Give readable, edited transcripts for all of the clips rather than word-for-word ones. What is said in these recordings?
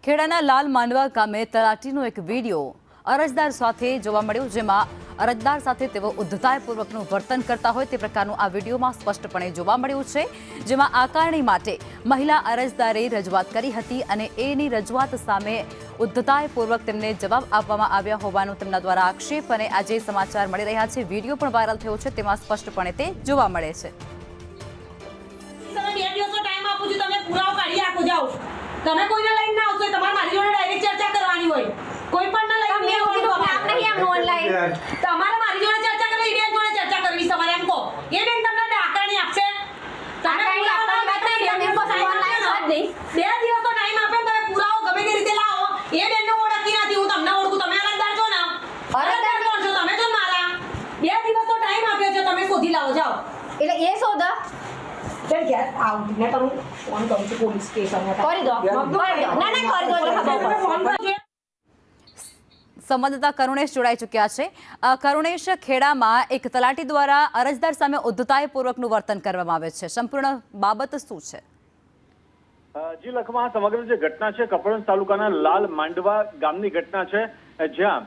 ખેડાના લાલ માંડવા ગામે તલાટીનો એક વિડીયો અરજદાર સાથે જોવા મળ્યો, જેમાં અરજદાર સાથે તેઓ ઉદ્ધતાઈપૂર્વકનું વર્તન કરતા હોય તે પ્રકારનું આ વિડીયોમાં સ્પષ્ટપણે જોવા મળ્યું છે, જેમાં આકારણી માટે મહિલા અરજદારે રજૂઆત કરી હતી અને એની રજૂઆત સામે ઉદ્ધતાઈપૂર્વક તેમને જવાબ આપવામાં આવ્યા હોવાનું તેમના દ્વારા આક્ષેપ અને આજે સમાચાર મળી રહ્યા છે. વિડીયો પણ વાયરલ થયો છે, તેમાં સ્પષ્ટપણે તે જોવા મળે છે. તમે કોઈને લઈને ના આવશો, તમારે મારી જોડે ડાયરેક્ટ ચર્ચા કરવાની હોય. કોઈ પણ ના લઈને નહીં આવવાનું. કામ નહીં આમનું ઓનલાઈન. તમારે મારી જોડે ચર્ચા કરવી, બેન જોડે ચર્ચા કરવી સવારે એમ કહો. એ બેન તમને આકારણી આપશે. તમે પુરાવાની વાત નહીં, બેન કો ઓનલાઈન વાત નહીં. 2 દિવસનો ટાઈમ આપે, તમે પુરાવો ગમે તે રીતે લાવો. એ બેનને ઓળખતી નથી, હું તમને ઓળખું. તમે અરજદાર છો ને? અરજદાર કોણ છો તમે? છો મારા 2 દિવસનો ટાઈમ આપ્યો છે, તમે શોધી લાવો. જાઓ. એટલે એ શોધા સંવાદદાતા કરુણેશ જોડાઈ ચૂક્યા છે. કરુણેશ, ખેડામાં એક તલાટી દ્વારા અરજદાર સામે ઉદ્ધતાઈપૂર્વકનું વર્તન કરવામાં આવે છે, સંપૂર્ણ બાબત શું છે? જી લખમાં સમગ્ર જે ઘટના છે કપડવંજ તાલુકાના લાલ માંડવા ગામની ઘટના છે, જ્યાં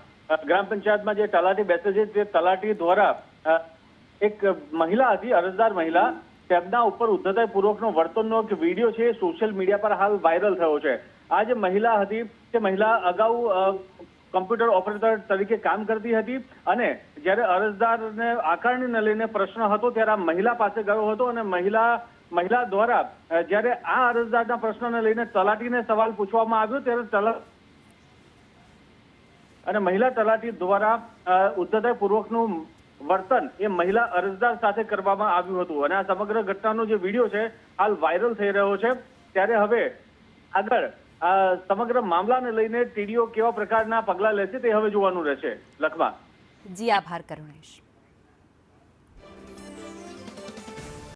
ગ્રામ પંચાયતમાં જે તલાટી બેસે છે તે તલાટી દ્વારા એક મહિલા હતી, અરજદાર મહિલા, તેમના ઉપર ઉદ્ધતાઈપૂર્વકનો વર્તનનો એક વિડીયો છે સોશિયલ મીડિયા પર હાલ વાયરલ થયો છે. આ જે મહિલા હતી તે મહિલા અગાઉ કમ્પ્યુટર ઓપરેટર તરીકે કામ કરતી હતી અને જ્યારે અરજદારને આકારણીને લઈને પ્રશ્ન હતો ત્યારે આ મહિલા પાસે ગયો હતો અને મહિલા દ્વારા જ્યારે આ અરજદારના પ્રશ્નને લઈને તલાટીને સવાલ પૂછવામાં આવ્યો ત્યારે મહિલા તલાટી દ્વારા ઉદ્ધતાઈપૂર્વકનું વર્તન એ મહિલા અરજદાર સાથે કરવામાં આવ્યું હતું અને આ સમગ્ર ઘટનાનો જે વિડીયો છે હાલ વાયરલ થઈ રહ્યો છે. ત્યારે હવે આગળ સમગ્ર મામલાને લઈને ટીડીઓ કેવા પ્રકારના પગલાં લેશે તે હવે જોવાનું રહેશે. લખમાં. જી આભાર કરુણેશ.